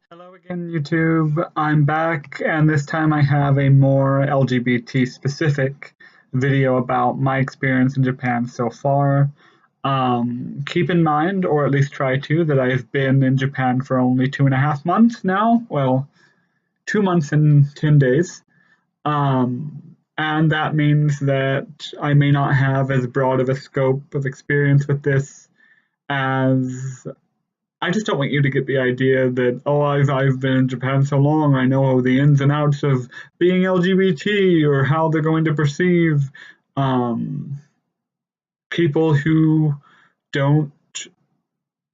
Hello again, YouTube. I'm back, and this time I have a more LGBT specific video about my experience in Japan so far. Keep in mind, or at least try to, that I've been in Japan for only 2.5 months now. Well, 2 months and 10 days. And that means that I may not have as broad of a scope of experience with this as I just don't want you to get the idea that, oh, I've been in Japan so long, I know the ins and outs of being LGBT or how they're going to perceive um, people who don't,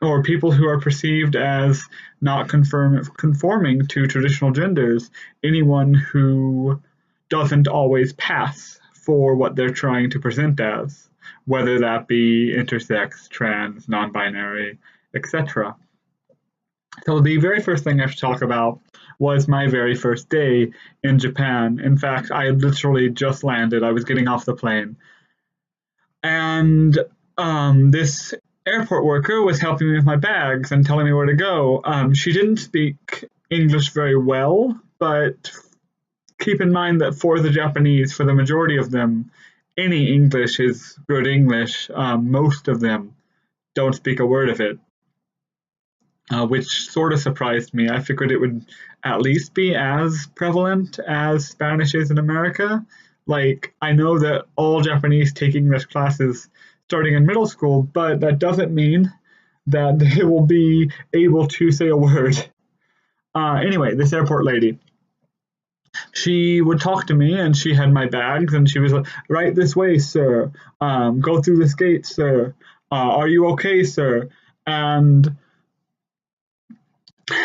or people who are perceived as not conforming to traditional genders, anyone who doesn't always pass for what they're trying to present as, whether that be intersex, trans, non binary, etc. So the very first thing I should talk about was my very first day in Japan. In fact, I had literally just landed. I was getting off the plane. And this airport worker was helping me with my bags and telling me where to go. She didn't speak English very well, but keep in mind that for the Japanese, for the majority of them, any English is good English. Most of them don't speak a word of it. Which sort of surprised me. I figured it would at least be as prevalent as Spanish is in America. Like, I know that all Japanese take English classes starting in middle school, but that doesn't mean that they will be able to say a word. Anyway, this airport lady, she would talk to me and she had my bags and she was like, right this way, sir. Go through this gate, sir. Are you okay, sir? And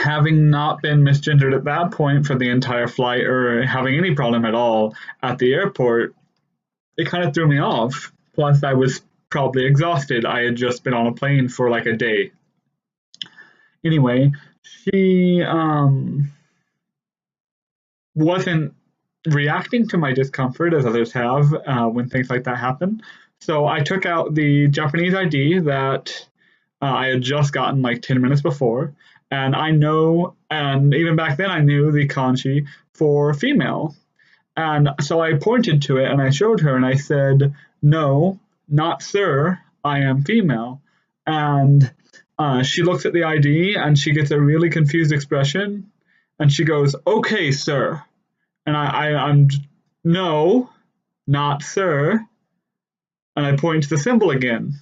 having not been misgendered at that point for the entire flight or having any problem at all at the airport, it kind of threw me off. Plus, I was probably exhausted. I had just been on a plane for like a day. Anyway, she wasn't reacting to my discomfort as others have when things like that happen. So I took out the Japanese ID that I had just gotten like 10 minutes before. And I know, and even back then I knew the kanji for female. And so I pointed to it and I showed her and I said, no, not sir, I am female. And she looks at the ID and she gets a really confused expression and she goes, okay, sir. And I'm, no, not sir. And I point to the symbol again.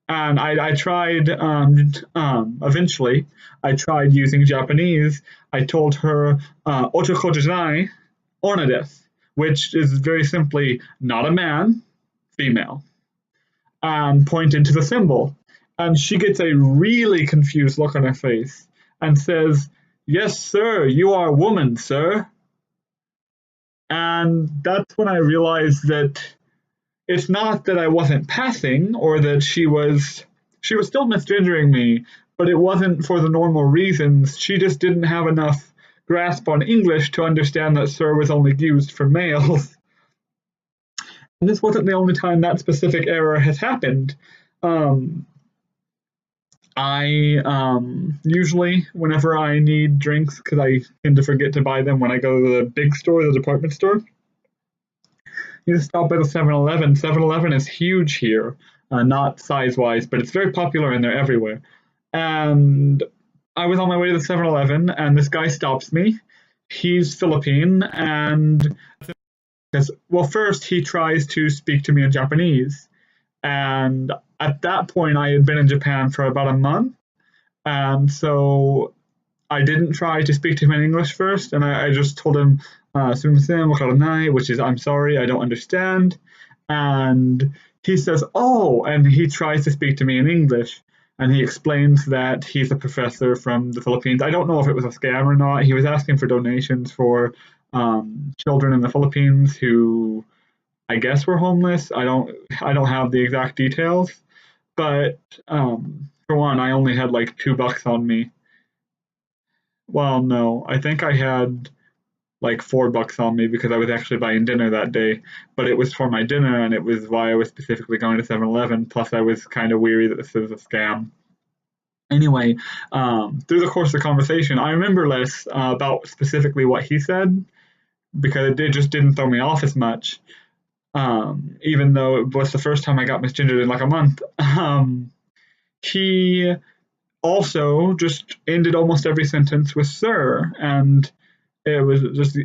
And I tried, eventually, I tried using Japanese. I told her, otoko janai, onna desu, which is very simply not a man, female, and pointed to the symbol. And she gets a really confused look on her face and says, yes, sir, you are a woman, sir. And that's when I realized that it's not that I wasn't passing or that she was still misgendering me, but it wasn't for the normal reasons. She just didn't have enough grasp on English to understand that sir was only used for males. And this wasn't the only time that specific error has happened. I usually, whenever I need drinks, because I tend to forget to buy them when I go to the big store, the department store, you just stop by the 7-Eleven. 7-Eleven is huge here, not size-wise, but it's very popular and they're everywhere. And I was on my way to the 7-Eleven, and this guy stops me. He's Philippine, and well, first he tries to speak to me in Japanese. And at that point, I had been in Japan for about a month. And so I didn't try to speak to him in English first, and I just told him, "Sumimasen, wakaranai," which is "I'm sorry, I don't understand." And he says, "Oh," and he tries to speak to me in English, and he explains that he's a professor from the Philippines. I don't know if it was a scam or not. He was asking for donations for children in the Philippines who I guess were homeless. I don't have the exact details, but for one, I only had like $2 on me. Well, no, I think I had like $4 on me because I was actually buying dinner that day, but it was for my dinner and it was why I was specifically going to 7-Eleven. Plus, I was kind of weary that this was a scam. Anyway, through the course of the conversation, I remember less about specifically what he said because it just didn't throw me off as much, even though it was the first time I got misgendered in like a month. He also just ended almost every sentence with "sir," and it was just,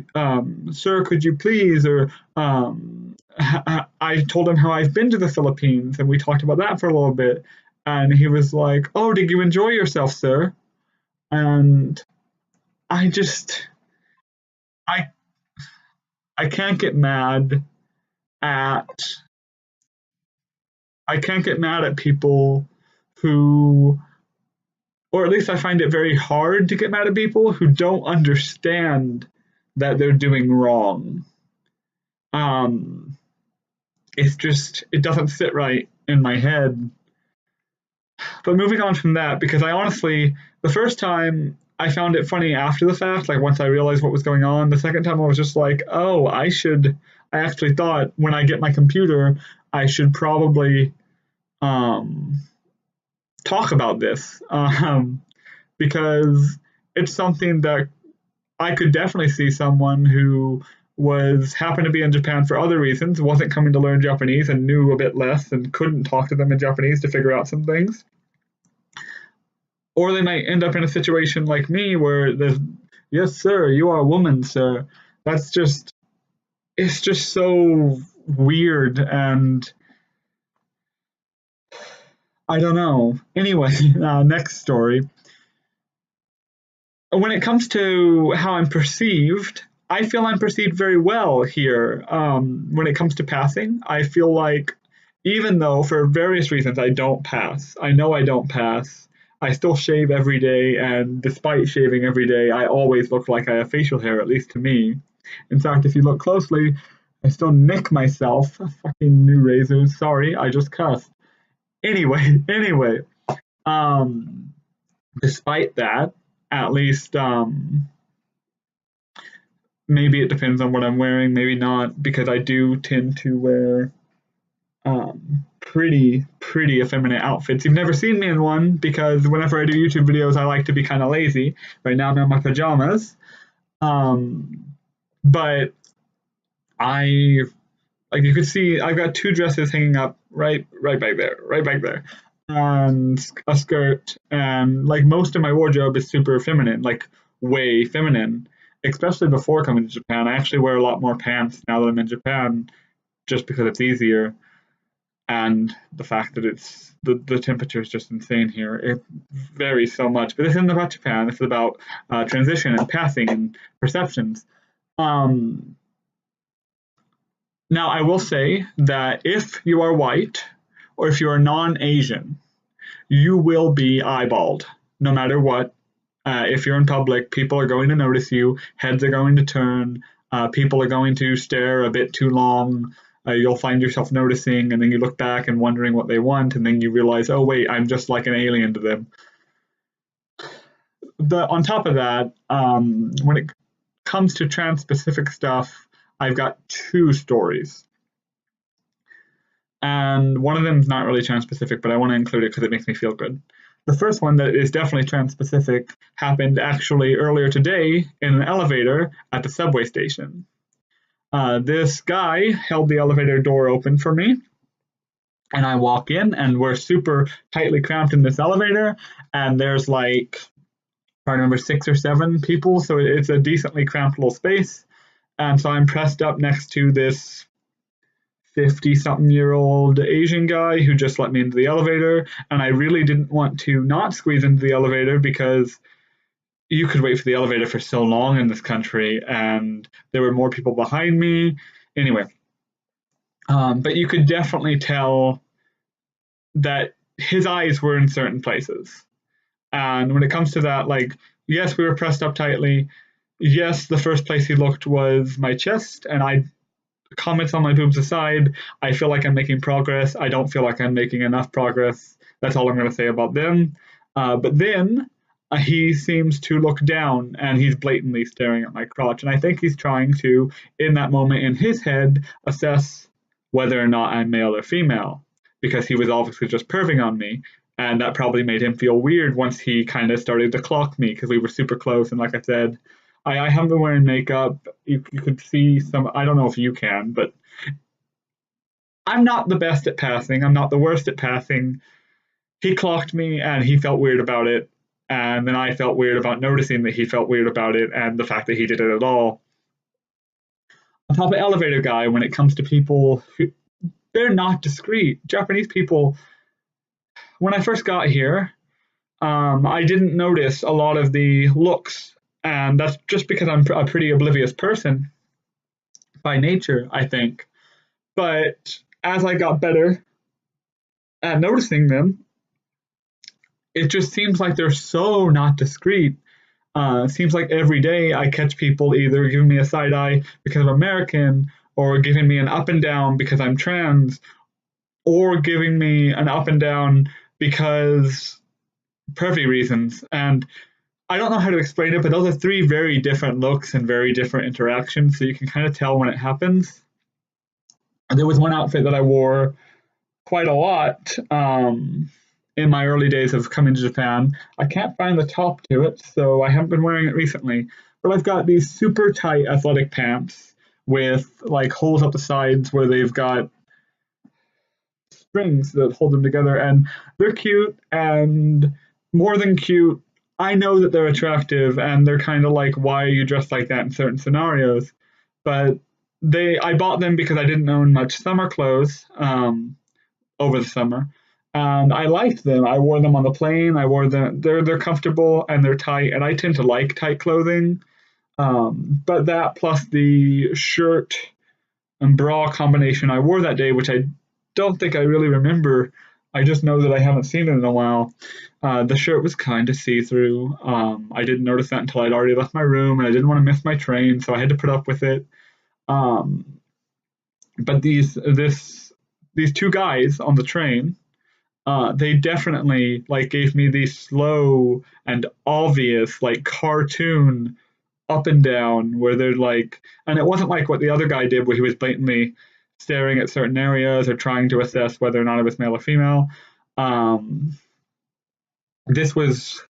"Sir, could you please?" Or I told him how I've been to the Philippines, and we talked about that for a little bit. And he was like, "Oh, did you enjoy yourself, sir?" And I just, I, I can't get mad at, I can't get mad at people who, or at least I find it very hard to get mad at people who don't understand that they're doing wrong. Um, it's just, it doesn't sit right in my head. But moving on from that, because I honestly, the first time I found it funny after the fact, like once I realized what was going on. The second time I was just like, oh, I actually thought when I get my computer, I should probably um, talk about this because it's something that I could definitely see someone who happened to be in Japan for other reasons, wasn't coming to learn Japanese and knew a bit less and couldn't talk to them in Japanese to figure out some things. Or they might end up in a situation like me where there's, "Yes, sir, you are a woman, sir." That's just, it's just so weird, and I don't know. Anyway, next story. When it comes to how I'm perceived, I feel I'm perceived very well here. When it comes to passing, I feel like even though for various reasons I don't pass, I know I don't pass, I still shave every day, and despite shaving every day, I always look like I have facial hair, at least to me. In fact, if you look closely, I still nick myself. Fucking new razors. Sorry, I just cussed. Anyway, um, despite that, at least maybe it depends on what I'm wearing, maybe not, because I do tend to wear pretty effeminate outfits. You've never seen me in one because whenever I do YouTube videos, I like to be kind of lazy. Right now, I'm in my pajamas, but I, like you could see, I've got two dresses hanging up right back there, and a skirt, and like most of my wardrobe is super feminine, like way feminine. Especially before coming to Japan, I actually wear a lot more pants now that I'm in Japan, just because it's easier, and the fact that the temperature is just insane here. It varies so much, but this isn't about Japan. This is about transition and passing and perceptions. Um, Now, I will say that if you are white or if you are non-Asian, you will be eyeballed no matter what. If you're in public, people are going to notice you, heads are going to turn, people are going to stare a bit too long. You'll find yourself noticing, and then you look back and wondering what they want, and then you realize, oh, wait, I'm just like an alien to them. On top of that, when it comes to trans-specific stuff, I've got two stories. And one of them is not really trans-specific, but I want to include it because it makes me feel good. The first one that is definitely trans-specific happened actually earlier today in an elevator at the subway station. This guy held the elevator door open for me, and I walk in, and we're super tightly cramped in this elevator, and there's like, I remember 6 or 7 people, so it's a decently cramped little space. And so I'm pressed up next to this 50-something-year-old Asian guy who just let me into the elevator, and I really didn't want to not squeeze into the elevator because you could wait for the elevator for so long in this country, and there were more people behind me. Anyway, but you could definitely tell that his eyes were in certain places. And when it comes to that, like, yes, we were pressed up tightly. Yes, the first place he looked was my chest, and I comments on my boobs aside, I feel like I'm making progress. I don't feel like I'm making enough progress. That's all I'm going to say about them. But then he seems to look down, and he's blatantly staring at my crotch. And I think he's trying to, in that moment in his head, assess whether or not I'm male or female, because he was obviously just perving on me. and that probably made him feel weird once he kind of started to clock me because we were super close. And like I said, I haven't been wearing makeup. You could see some. I don't know if you can, but I'm not the best at passing. I'm not the worst at passing. He clocked me, and he felt weird about it. And then I felt weird about noticing that he felt weird about it and the fact that he did it at all. On top of elevator guy, when it comes to people who they're not discreet. Japanese people, when I first got here, I didn't notice a lot of the looks, and that's just because I'm a pretty oblivious person by nature, I think. But as I got better at noticing them, it just seems like they're so not discreet. It seems like every day I catch people either giving me a side eye because I'm American, or giving me an up and down because I'm trans, or giving me an up and down because pervy reasons. And I don't know how to explain it, but those are three very different looks and very different interactions, so you can kind of tell when it happens. And there was one outfit that I wore quite a lot in my early days of coming to Japan. I can't find the top to it, so I haven't been wearing it recently. But I've got these super tight athletic pants with like holes up the sides where they've got strings that hold them together, and they're cute and more than cute. I know that they're attractive, and they're kind of like, why are you dressed like that in certain scenarios? But I bought them because I didn't own much summer clothes over the summer, and I liked them. I wore them on the plane. I wore them. They're comfortable and they're tight, and I tend to like tight clothing. But that plus the shirt and bra combination I wore that day, which I don't think I really remember. I just know that I haven't seen it in a while. The shirt was kind of see-through. I didn't notice that until I'd already left my room, and I didn't want to miss my train, so I had to put up with it. But these two guys on the train, they definitely like gave me these slow and obvious like cartoon up and down where they're like, and it wasn't like what the other guy did where he was blatantly staring at certain areas or trying to assess whether or not it was male or female. This was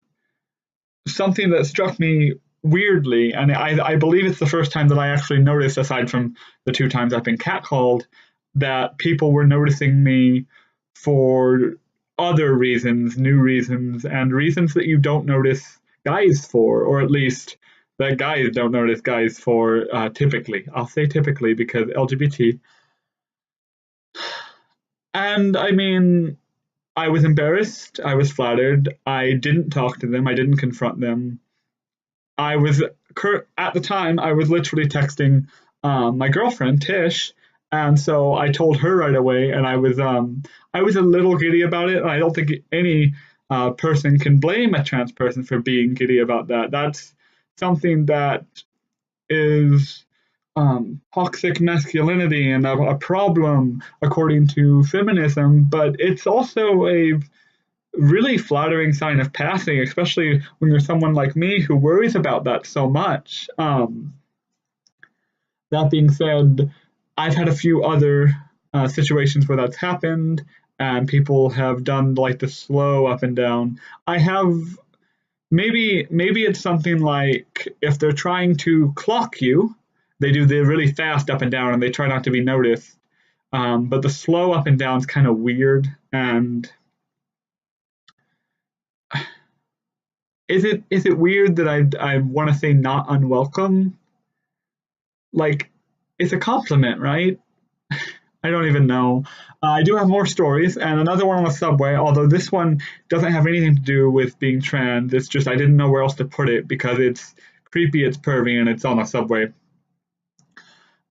something that struck me weirdly, and I believe it's the first time that I actually noticed, aside from the two times I've been catcalled, that people were noticing me for other reasons, new reasons, and reasons that you don't notice guys for, or at least that guys don't notice guys for typically. I'll say typically because LGBT. And I mean, I was embarrassed. I was flattered. I didn't talk to them. I didn't confront them. I was at the time I was literally texting my girlfriend Tish, and so I told her right away, and I was a little giddy about it. And I don't think any person can blame a trans person for being giddy about that. That's something that is toxic masculinity and a problem according to feminism, but it's also a really flattering sign of passing, especially when you're someone like me who worries about that so much. That being said, I've had a few other situations where that's happened, and people have done like the slow up and down. I have maybe it's something like if they're trying to clock you, they do the really fast up and down, and they try not to be noticed. But the slow up and down is kind of weird, and is it weird that I want to say not unwelcome? Like, it's a compliment, right? I don't even know. I do have more stories, and another one on the subway, although this one doesn't have anything to do with being trans. It's just I didn't know where else to put it because it's creepy, it's pervy, and it's on a subway.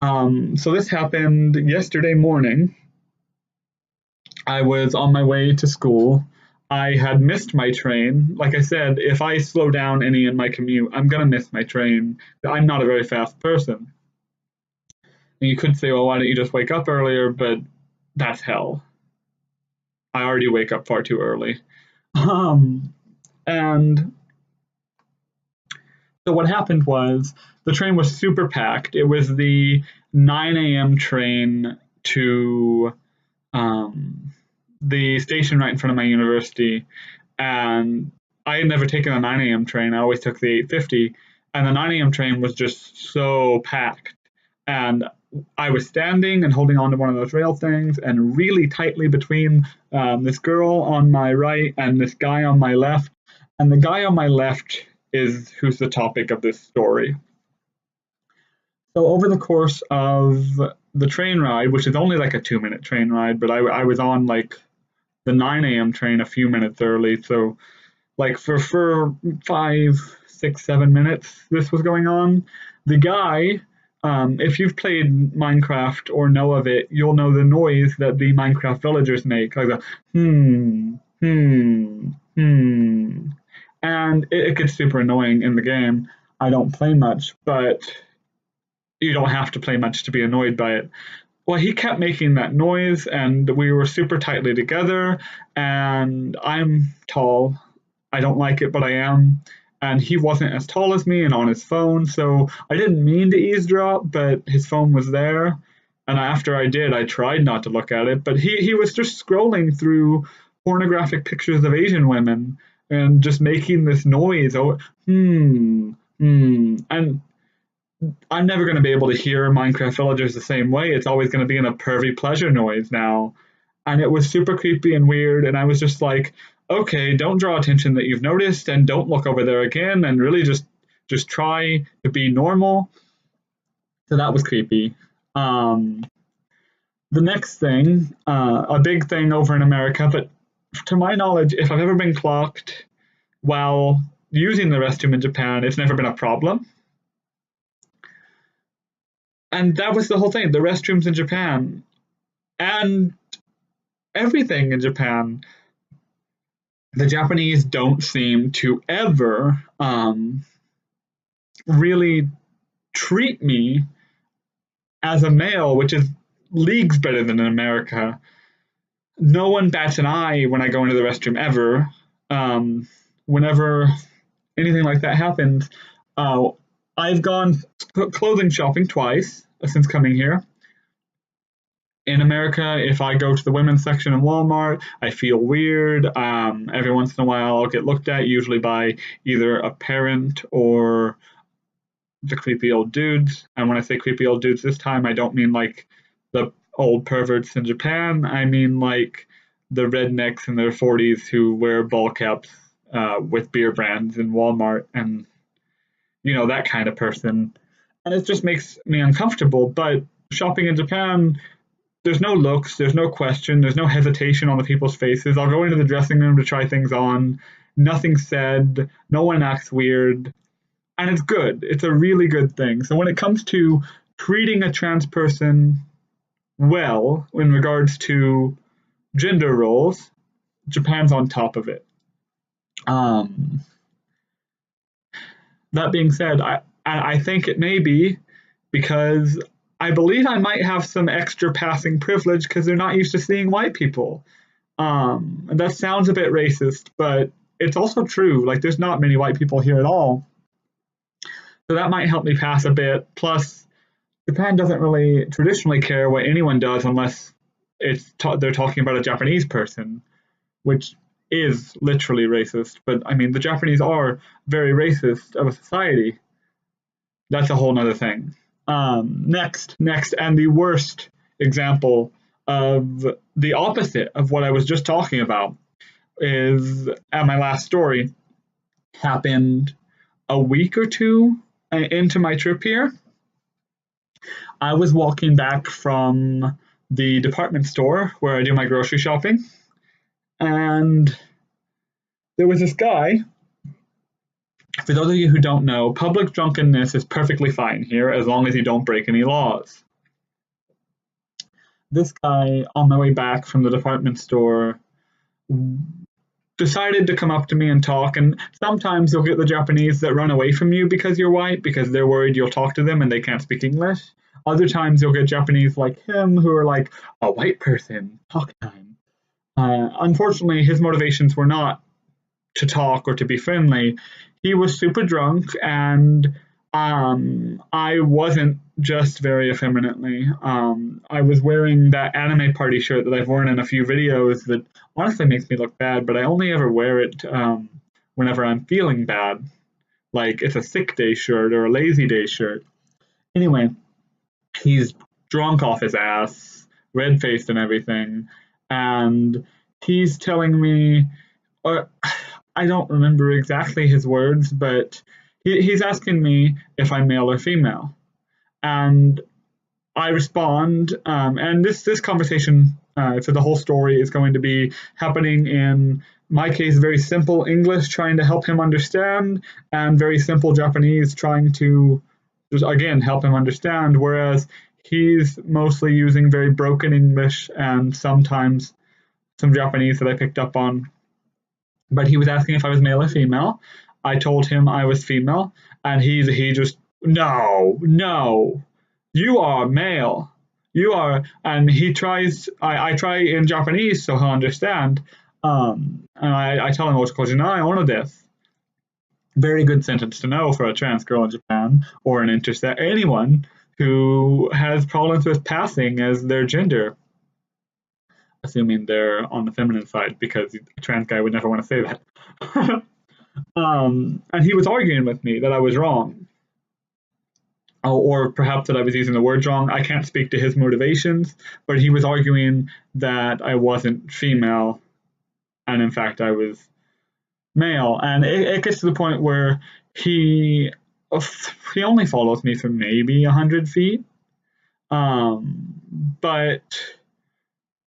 So this happened yesterday morning. I was on my way to school. I had missed my train. Like I said, if I slow down any in my commute, I'm going to miss my train. I'm not a very fast person. And you could say, well, why don't you just wake up earlier? But that's hell. I already wake up far too early. And so what happened was the train was super packed. It was the 9 a.m. train to the station right in front of my university, and I had never taken a 9 a.m. train. I always took the 8:50, and the 9 a.m. train was just so packed. And I was standing and holding on to one of those rail things, and really tightly between this girl on my right and this guy on my left. And the guy on my left is who's the topic of this story. So over the course of the train ride, which is only like a 2-minute train ride, but I was on like the 9 a.m. train a few minutes early. So like for 5, 6, 7 minutes this was going on. The guy, if you've played Minecraft or know of it, you'll know the noise that the Minecraft villagers make, like a and it gets super annoying in the game. I don't play much, but you don't have to play much to be annoyed by it. Well, he kept making that noise, and we were super tightly together, and I'm tall. I don't like it, but I am. And he wasn't as tall as me and on his phone, so I didn't mean to eavesdrop, but his phone was there. And after I did, I tried not to look at it, but he was just scrolling through pornographic pictures of Asian women and just making this noise. Oh, And I'm never going to be able to hear Minecraft villagers the same way. It's always going to be in a pervy pleasure noise now. And it was super creepy and weird. And I was just like, okay, don't draw attention that you've noticed, and don't look over there again, and really just try to be normal. So that was creepy. The next thing, a big thing over in America, but to my knowledge, if I've ever been clocked while using the restroom in Japan, it's never been a problem. And that was the whole thing, the restrooms in Japan and everything in Japan. The Japanese don't seem to ever really treat me as a male, which is leagues better than in America. No one bats an eye when I go into the restroom ever. Whenever anything like that happens, I've gone clothing shopping twice since coming here. In America, if I go to the women's section in Walmart, I feel weird. Every once in a while, I'll get looked at, usually by either a parent or the creepy old dudes. And when I say creepy old dudes this time, I don't mean like the old perverts in Japan. I mean like the rednecks in their 40s who wear ball caps with beer brands in Walmart, and that kind of person. And it just makes me uncomfortable. But shopping in Japan, there's no looks, there's no question, there's no hesitation on the people's faces. I'll go into the dressing room to try things on. Nothing's said. No one acts weird. And it's good. It's a really good thing. So when it comes to treating a trans person well in regards to gender roles, Japan's on top of it. That being said, I think it may be because I believe I might have some extra passing privilege because they're not used to seeing white people. And that sounds a bit racist, but it's also true. Like, there's not many white people here at all. So that might help me pass a bit. Plus, Japan doesn't really traditionally care what anyone does unless they're talking about a Japanese person, which is literally racist. But I mean, the Japanese are very racist of a society. That's a whole nother thing. Next, and the worst example of the opposite of what I was just talking about is, at my last story, happened a week or two into my trip here. I was walking back from the department store where I do my grocery shopping, and there was this guy. For those of you who don't know, public drunkenness is perfectly fine here as long as you don't break any laws. This guy, on my way back from the department store, decided to come up to me and talk. And sometimes you'll get the Japanese that run away from you because you're white, because they're worried you'll talk to them and they can't speak English. Other times you'll get Japanese like him who are like, a white person, talk time. Unfortunately, his motivations were not to talk or to be friendly. He was super drunk, and I wasn't just very effeminately. I was wearing that anime party shirt that I've worn in a few videos that honestly makes me look bad, but I only ever wear it whenever I'm feeling bad. Like it's a sick day shirt or a lazy day shirt. Anyway, he's drunk off his ass, red faced and everything, and he's telling me, or I don't remember exactly his words, but he's asking me if I'm male or female, and I respond, and this conversation for the whole story is going to be happening in my case, very simple English, trying to help him understand, and very simple Japanese, trying to just again help him understand. Whereas he's mostly using very broken English and sometimes some Japanese that I picked up on. But he was asking if I was male or female. I told him I was female, and he just no, you are male. You are, and he tries. I try in Japanese so he'll understand. And I tell him "Oshikojinai ono desu." Very good sentence to know for a trans girl in Japan or an intersex anyone who has problems with passing as their gender, assuming they're on the feminine side, because a trans guy would never want to say that. And he was arguing with me that I was wrong. Or perhaps that I was using the words wrong. I can't speak to his motivations, but he was arguing that I wasn't female, and in fact I was male. And it gets to the point where he only follows me for maybe 100 feet. But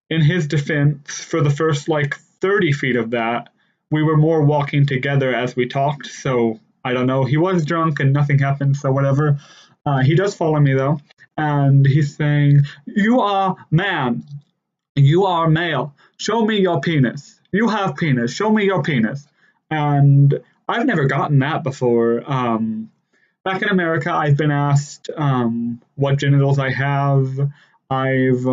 in his defense, for the first like 30 feet of that, we were more walking together as we talked. So I don't know. He was drunk and nothing happened. So whatever. He does follow me though. And he's saying, "You are man. You are male. Show me your penis. You have penis. Show me your penis." And I've never gotten that before. Back in America, I've been asked what genitals I have. I've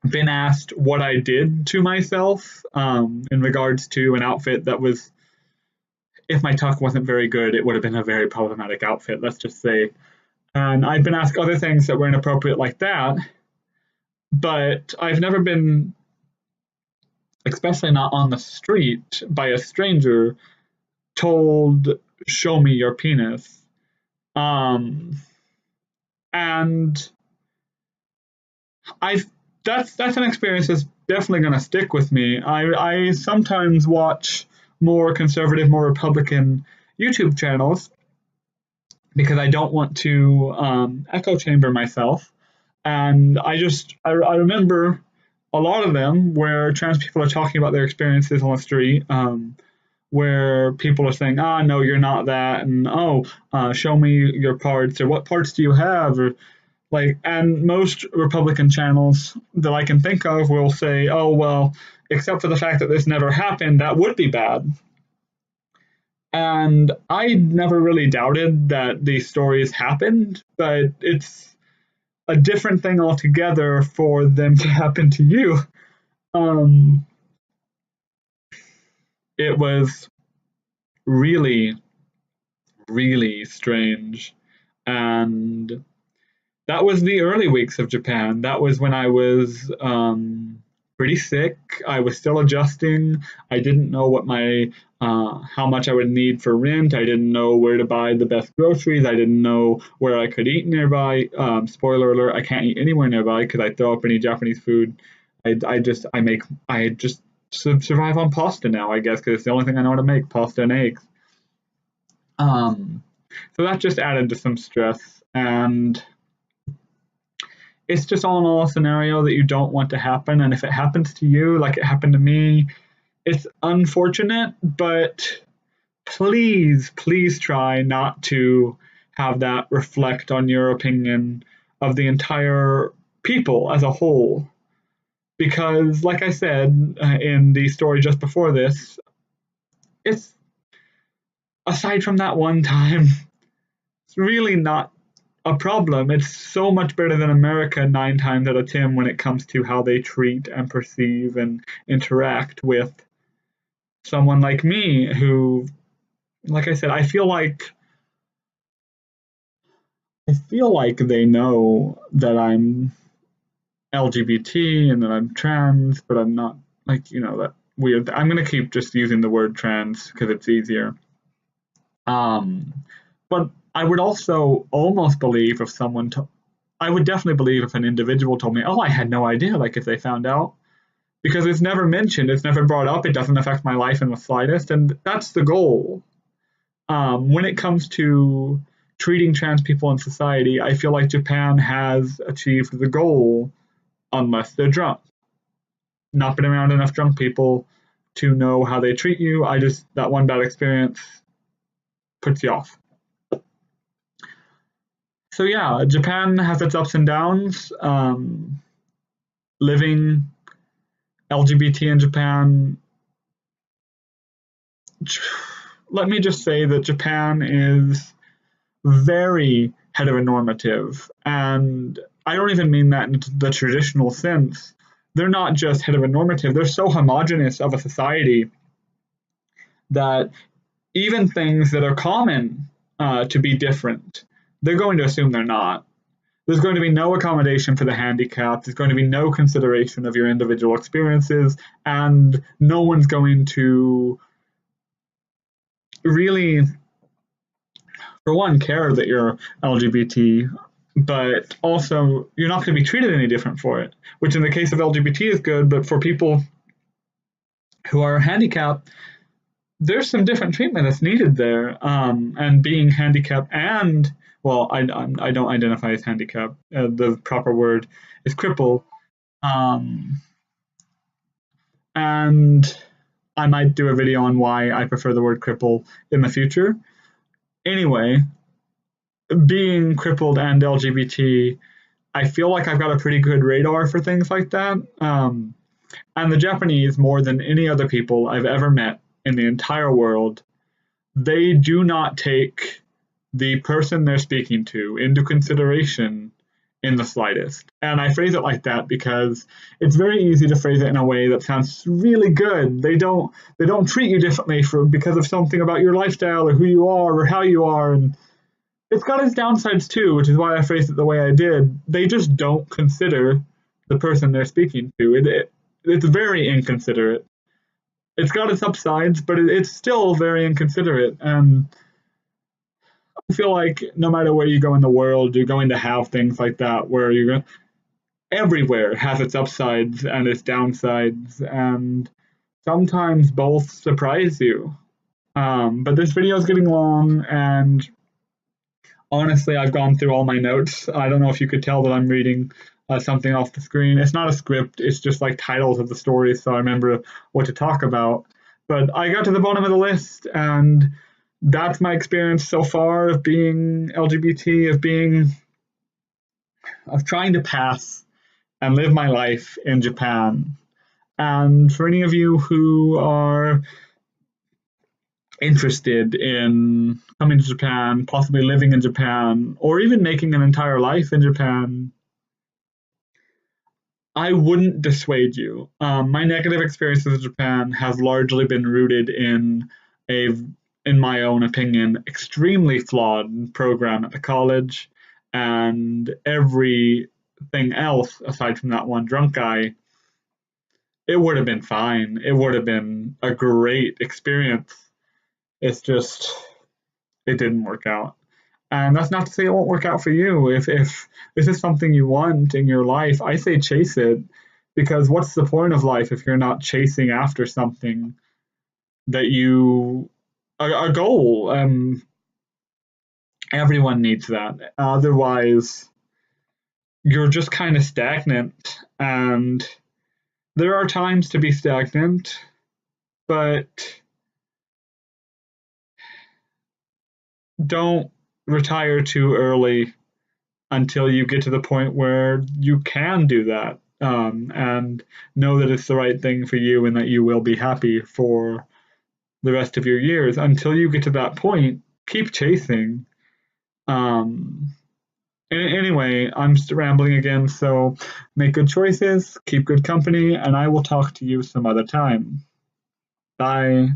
been asked what I did to myself in regards to an outfit that was, if my tuck wasn't very good, it would have been a very problematic outfit, let's just say. And I've been asked other things that were inappropriate like that, but I've never been, especially not on the street, by a stranger, told, "Show me your penis." And I've that's an experience that's definitely going to stick with me. I sometimes watch more conservative, more Republican YouTube channels because I don't want to echo chamber myself. And I remember a lot of them where trans people are talking about their experiences on the street, where people are saying, "Ah, no, you're not that," and show me your parts, or what parts do you have, or like, and most Republican channels that I can think of will say, "Oh, well, except for the fact that this never happened, that would be bad." And I never really doubted that these stories happened, but it's a different thing altogether for them to happen to you. Um, it was really, really strange. And that was the early weeks of Japan. That was when I was pretty sick. I was still adjusting. I didn't know what my how much I would need for rent. I didn't know where to buy the best groceries. I didn't know where I could eat nearby. Spoiler alert: I can't eat anywhere nearby because I throw up any Japanese food. I just survive on pasta now, I guess, because it's the only thing I know how to make: pasta and eggs. So that just added to some stress, and it's just all in all a scenario that you don't want to happen. And if it happens to you, like it happened to me, it's unfortunate, but please, please try not to have that reflect on your opinion of the entire people as a whole. Because, like I said in the story just before this, it's aside from that one time, it's really not a problem. It's so much better than America 9 times out of 10 when it comes to how they treat and perceive and interact with someone like me who, like I said, I feel like I feel like they know that I'm LGBT and that I'm trans, but I'm not, like, that weird. I'm gonna keep just using the word trans because it's easier. Um, but I would also almost believe if someone I would definitely believe if an individual told me, "Oh, I had no idea," like if they found out, because it's never mentioned, it's never brought up, it doesn't affect my life in the slightest, and that's the goal. When it comes to treating trans people in society, I feel like Japan has achieved the goal, unless they're drunk. Not been around enough drunk people to know how they treat you. That one bad experience puts you off. So yeah, Japan has its ups and downs. Living LGBT in Japan, let me just say that Japan is very heteronormative, and I don't even mean that in the traditional sense. They're not just heteronormative, they're so homogenous of a society that even things that are common to be different, they're going to assume they're not. There's going to be no accommodation for the handicapped. There's going to be no consideration of your individual experiences, and no one's going to really, for one, care that you're LGBT, but also you're not going to be treated any different for it, which in the case of LGBT is good, but for people who are handicapped, there's some different treatment that's needed there. And being handicapped and, well, I don't identify as handicapped. The proper word is cripple. Um, and I might do a video on why I prefer the word cripple in the future. Anyway, being crippled and LGBT, I feel like I've got a pretty good radar for things like that. And the Japanese, more than any other people I've ever met in the entire world, they do not take the person they're speaking to into consideration in the slightest. And I phrase it like that because it's very easy to phrase it in a way that sounds really good. They don't treat you differently because of something about your lifestyle or who you are or how you are, and it's got its downsides too, which is why I phrased it the way I did. They just don't consider the person they're speaking to. It's very inconsiderate. It's got its upsides, but it's still very inconsiderate. And I feel like no matter where you go in the world, you're going to have things like that where you're going. Everywhere has its upsides and its downsides, and sometimes both surprise you. But this video is getting long, and honestly, I've gone through all my notes. I don't know if you could tell that I'm reading something off the screen. It's not a script, it's just like titles of the stories, so I remember what to talk about. But I got to the bottom of the list, and that's my experience so far of being LGBT, of trying to pass and live my life in Japan. And for any of you who are interested in coming to Japan, possibly living in Japan, or even making an entire life in Japan, I wouldn't dissuade you. My negative experiences in Japan has largely been rooted a, in my own opinion, extremely flawed program at the college, and everything else aside from that one drunk guy. It would have been fine. It would have been a great experience. It's just it didn't work out. And that's not to say it won't work out for you. If this is something you want in your life, I say chase it, because what's the point of life if you're not chasing after something that you a goal? Everyone needs that. Otherwise, you're just kind of stagnant. And there are times to be stagnant, but don't retire too early until you get to the point where you can do that, and know that it's the right thing for you and that you will be happy for the rest of your years. Until you get to that point, keep chasing. Anyway, I'm just rambling again, so make good choices, keep good company, and I will talk to you some other time. Bye.